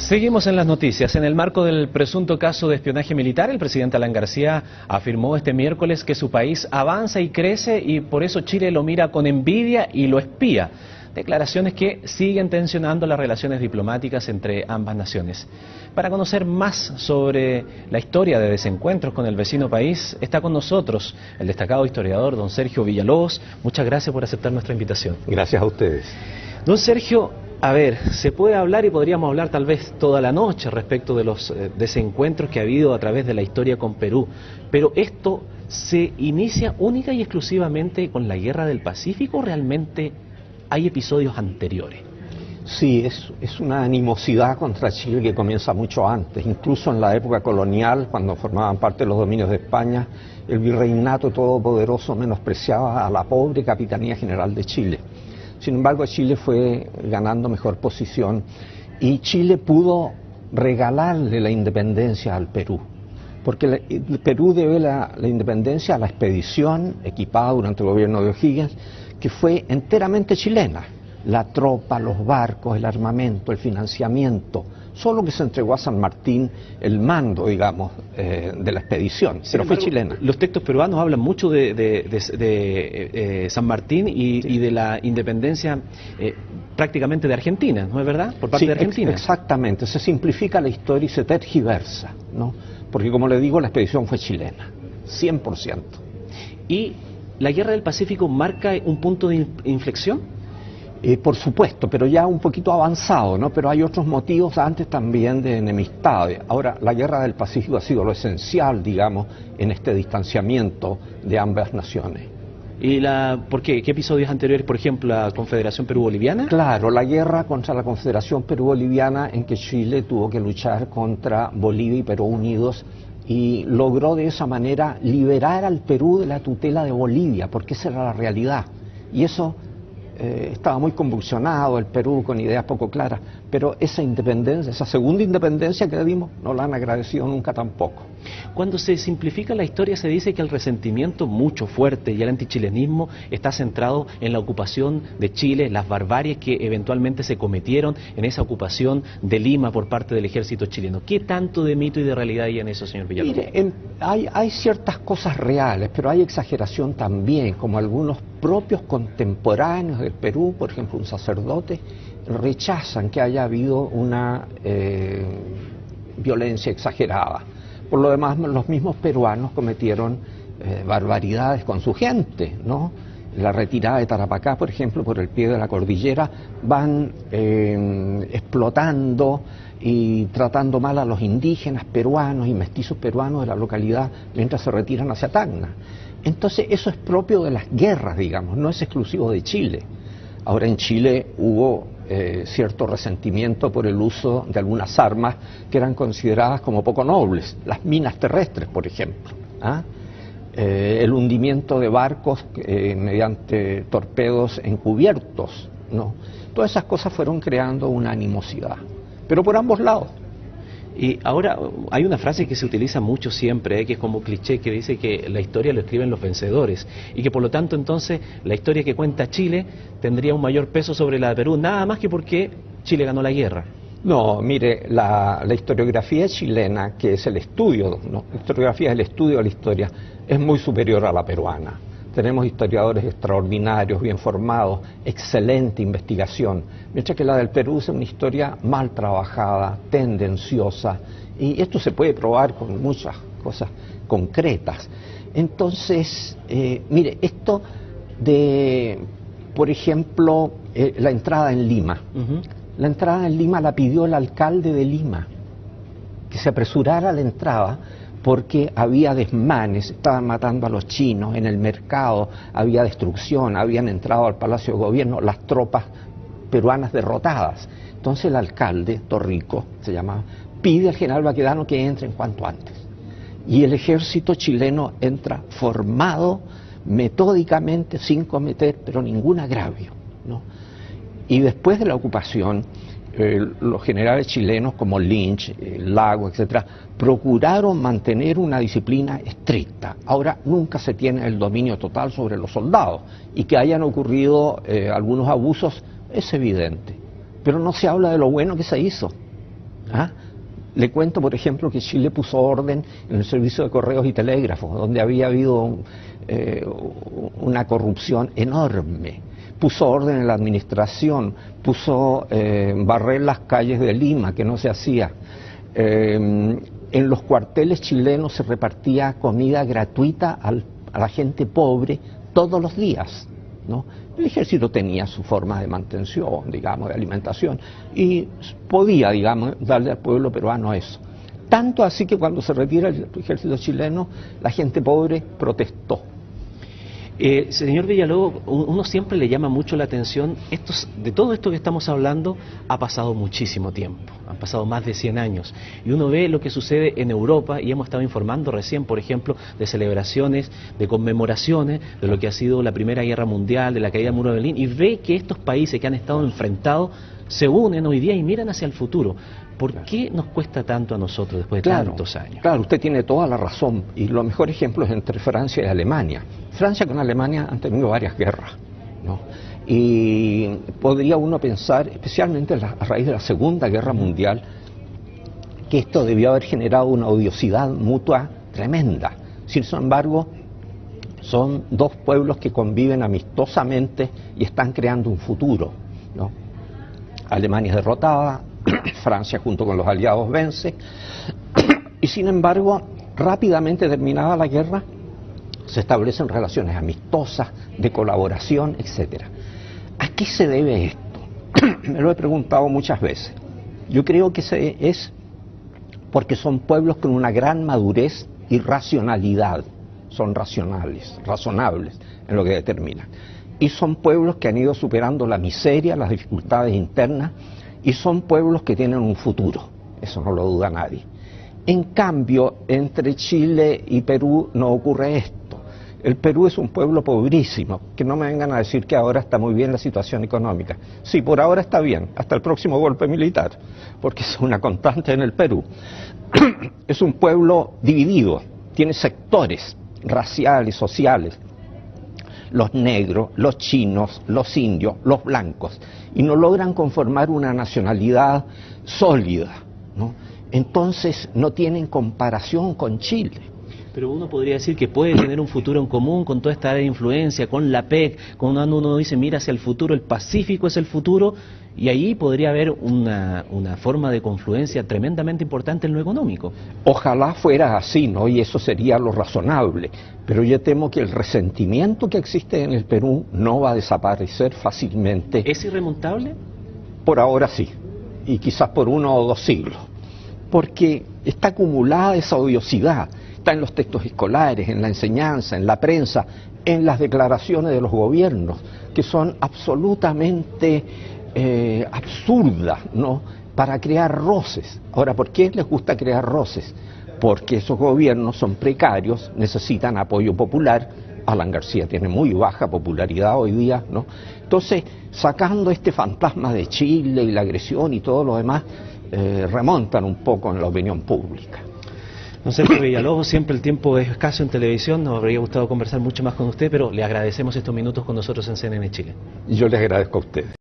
Seguimos en las noticias. En el marco del presunto caso de espionaje militar, el presidente Alan García afirmó este miércoles que su país avanza y crece y por eso Chile lo mira con envidia y lo espía. Declaraciones que siguen tensionando las relaciones diplomáticas entre ambas naciones. Para conocer más sobre la historia de desencuentros con el vecino país, está con nosotros el destacado historiador don Sergio Villalobos. Muchas gracias por aceptar nuestra invitación. Gracias a ustedes. Don Sergio, a ver, se puede hablar y podríamos hablar tal vez toda la noche respecto de los desencuentros que ha habido a través de la historia con Perú, pero esto se inicia única y exclusivamente con la Guerra del Pacífico, ¿o realmente hay episodios anteriores? Sí, es una animosidad contra Chile que comienza mucho antes, incluso en la época colonial, cuando formaban parte de los dominios de España, el virreinato todopoderoso menospreciaba a la pobre Capitanía General de Chile. Sin embargo, Chile fue ganando mejor posición y Chile pudo regalarle la independencia al Perú, porque el Perú debe la independencia a la expedición equipada durante el gobierno de O'Higgins, que fue enteramente chilena. La tropa, los barcos, el armamento, el financiamiento, solo que se entregó a San Martín el mando, digamos, de la expedición, pero fue chilena. Los textos peruanos hablan mucho de San Martín y de la independencia prácticamente de Argentina, ¿no es verdad? Por parte de Argentina. Exactamente, se simplifica la historia y se tergiversa, ¿no? Porque como le digo, la expedición fue chilena, 100%. ¿Y la Guerra del Pacífico marca un punto de inflexión? Por supuesto, pero ya un poquito avanzado, ¿no? Pero hay otros motivos antes también de enemistad. Ahora, la Guerra del Pacífico ha sido lo esencial, digamos, en este distanciamiento de ambas naciones. ¿Y por qué? ¿Qué episodios anteriores, por ejemplo, la Confederación Perú-Boliviana? Claro, la guerra contra la Confederación Perú-Boliviana, en que Chile tuvo que luchar contra Bolivia y Perú unidos, y logró de esa manera liberar al Perú de la tutela de Bolivia, porque esa era la realidad. Y eso estaba muy convulsionado, el Perú con ideas poco claras, pero esa independencia, esa segunda independencia que le dimos, no la han agradecido nunca tampoco. Cuando se simplifica la historia se dice que el resentimiento mucho fuerte y el antichilenismo está centrado en la ocupación de Chile, las barbaries que eventualmente se cometieron en esa ocupación de Lima por parte del ejército chileno. ¿Qué tanto de mito y de realidad hay en eso, señor Villalobos? Mire, hay ciertas cosas reales, pero hay exageración también, como algunos propios contemporáneos del Perú, por ejemplo un sacerdote, rechazan que haya habido una violencia exagerada. Por lo demás, los mismos peruanos cometieron barbaridades con su gente, ¿no? La retirada de Tarapacá, por ejemplo, por el pie de la cordillera, van explotando y tratando mal a los indígenas peruanos y mestizos peruanos de la localidad mientras se retiran hacia Tacna. Entonces, eso es propio de las guerras, digamos, no es exclusivo de Chile. Ahora, en Chile hubo cierto resentimiento por el uso de algunas armas que eran consideradas como poco nobles, las minas terrestres, por ejemplo, el hundimiento de barcos mediante torpedos encubiertos, ¿no? Todas esas cosas fueron creando una animosidad, pero por ambos lados. Y ahora hay una frase que se utiliza mucho siempre, que es como cliché, que dice que la historia lo escriben los vencedores y que por lo tanto entonces la historia que cuenta Chile tendría un mayor peso sobre la de Perú, nada más que porque Chile ganó la guerra. No, mire, la historiografía chilena, que es el estudio, ¿no? La historiografía es el estudio de la historia, es muy superior a la peruana. Tenemos historiadores extraordinarios, bien formados, excelente investigación, mientras que la del Perú es una historia mal trabajada, tendenciosa, y esto se puede probar con muchas cosas concretas. Entonces, mire, esto de, por ejemplo, la entrada en Lima. La entrada en Lima la pidió el alcalde de Lima, que se apresurara a la entrada, porque había desmanes, estaban matando a los chinos en el mercado, había destrucción, habían entrado al Palacio de Gobierno las tropas peruanas derrotadas. Entonces el alcalde, Torrico se llamaba, pide al general Baquedano que entre en cuanto antes. Y el ejército chileno entra formado metódicamente, sin cometer pero ningún agravio, ¿no? Y después de la ocupación, los generales chilenos como Lynch, Lago, etcétera, procuraron mantener una disciplina estricta. Ahora nunca se tiene el dominio total sobre los soldados, y que hayan ocurrido algunos abusos es evidente, pero no se habla de lo bueno que se hizo. ¿Ah? Le cuento, por ejemplo, que Chile puso orden en el servicio de correos y telégrafos, donde había habido una corrupción enorme. Puso orden en la administración, puso barrer las calles de Lima, que no se hacía. En los cuarteles chilenos se repartía comida gratuita a la gente pobre todos los días, ¿no? El ejército tenía su forma de mantención, digamos, de alimentación, y podía, digamos, darle al pueblo peruano eso. Tanto así que cuando se retira el ejército chileno, la gente pobre protestó. Señor Villalobos, uno siempre le llama mucho la atención, de todo esto que estamos hablando ha pasado muchísimo tiempo, han pasado más de 100 años, y uno ve lo que sucede en Europa, y hemos estado informando recién, por ejemplo, de celebraciones, de conmemoraciones, de lo que ha sido la Primera Guerra Mundial, de la caída del Muro de Berlín, y ve que estos países que han estado enfrentados se unen hoy día y miran hacia el futuro. ¿Por qué nos cuesta tanto a nosotros después de tantos años? Claro, usted tiene toda la razón, y los mejores ejemplos es entre Francia y Alemania. Francia con Alemania han tenido varias guerras, ¿no? Y podría uno pensar, especialmente a raíz de la Segunda Guerra Mundial, que esto debió haber generado una odiosidad mutua tremenda. Sin embargo, son dos pueblos que conviven amistosamente y están creando un futuro, ¿no? Alemania es derrotada, Francia junto con los aliados vence, y sin embargo, rápidamente terminada la guerra, se establecen relaciones amistosas, de colaboración, etc. ¿A qué se debe esto? Me lo he preguntado muchas veces. Yo creo que es porque son pueblos con una gran madurez y racionalidad, son racionales, razonables en lo que determinan. Y son pueblos que han ido superando la miseria, las dificultades internas, y son pueblos que tienen un futuro, eso no lo duda nadie. En cambio, entre Chile y Perú no ocurre esto. El Perú es un pueblo pobrísimo, que no me vengan a decir que ahora está muy bien la situación económica. Sí, por ahora está bien, hasta el próximo golpe militar, porque es una constante en el Perú. Es un pueblo dividido, tiene sectores raciales, sociales, los negros, los chinos, los indios, los blancos, y no logran conformar una nacionalidad sólida, ¿no? Entonces no tienen comparación con Chile. Pero uno podría decir que puede tener un futuro en común con toda esta área de influencia, con la PEC, cuando uno dice mira hacia el futuro, el Pacífico es el futuro, y ahí podría haber una forma de confluencia tremendamente importante en lo económico. Ojalá fuera así, ¿no? Y eso sería lo razonable, pero yo temo que el resentimiento que existe en el Perú no va a desaparecer fácilmente. ¿Es irremontable? Por ahora sí, y quizás por 1 o 2 siglos, porque está acumulada esa odiosidad. Está en los textos escolares, en la enseñanza, en la prensa, en las declaraciones de los gobiernos, que son absolutamente absurdas, ¿no? Para crear roces. Ahora, ¿por qué les gusta crear roces? Porque esos gobiernos son precarios, necesitan apoyo popular. Alan García tiene muy baja popularidad hoy día, ¿no? Entonces, sacando este fantasma de Chile y la agresión y todo lo demás, remontan un poco en la opinión pública. Don Sergio Villalobos, siempre el tiempo es escaso en televisión, nos habría gustado conversar mucho más con usted, pero le agradecemos estos minutos con nosotros en CNN Chile. Yo les agradezco a ustedes.